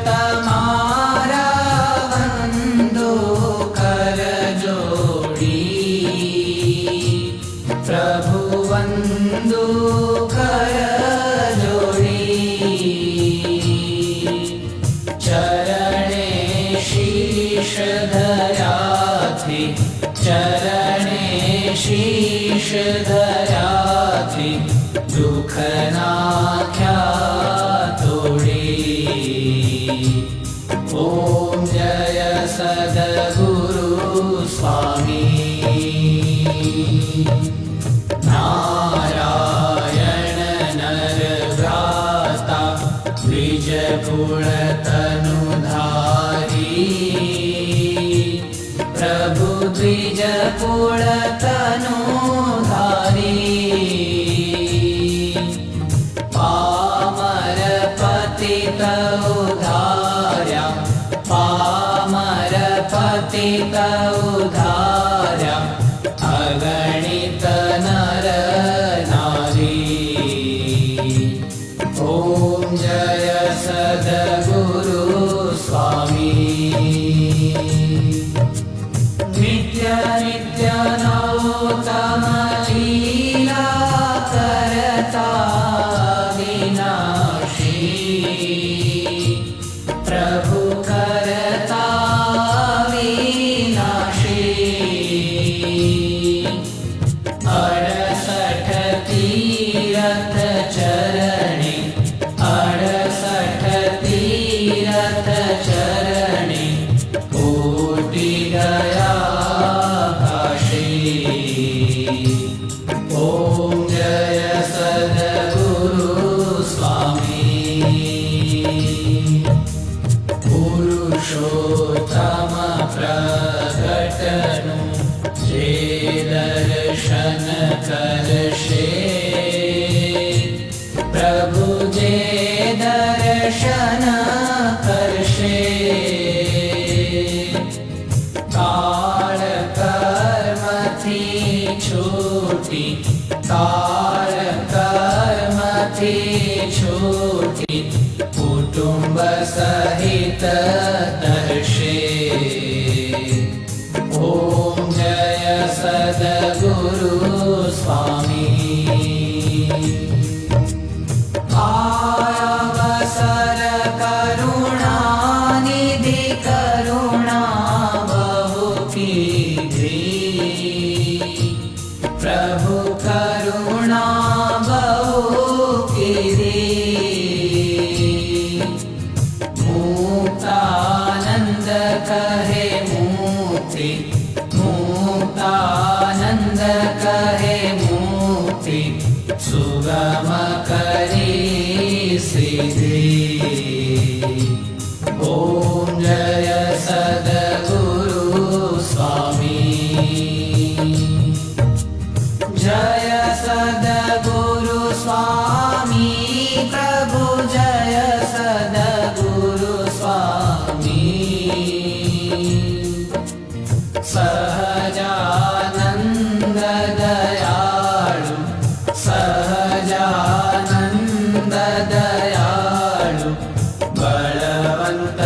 तमारा वंदो कर जोड़ी, प्रभु वंदो कर जोड़ी। चरणे शीश धरा थी, चरणे शीश धरा थी, दुख नाख्या तोड़ी। ओम जय सद्गुरु स्वामी। नारायण नर भ्राता द्विज कुल तनुधारी, प्रभु द्विज कुल तनुधारी। पामर पतित उद्धार्या, पामर पतित उद्धार्या, अगणित नर नारी। ओम जय सद्गुरु स्वामी। नित्य नित्य नौतम लीला करता विनाशी, प्रभु करता विनाशी। 68 तीरथ चरणे, 68 तीरथ चरणे, कोटि गया काशी। ओम जय सद्गुरु स्वामी। पुरुषोत्तम प्रकटनु जे दर्शन करशे, प्रभु जे दर्शन करशे। काल कर्म थी छूटी, काल कर्म थी छूटी, कुटुंब सहित दर्शे। ओम जय सद्गुरु स्वामी। अवसर करुणा निधि करुणा बहु कीधी, प्रभु करुणा बहु कीधी। मुक्तानंद कहे मुक्ति, मुक्तानंद कहे मुक्ति, सुगम करी सिद्धि। ओम जय सद्गुरु स्वामी। जय सद्गुरु स्वामी, प्रभु जय सद्गुरु स्वामी। सहजानंद दयालु, सहजानंद दयालु, बलवंत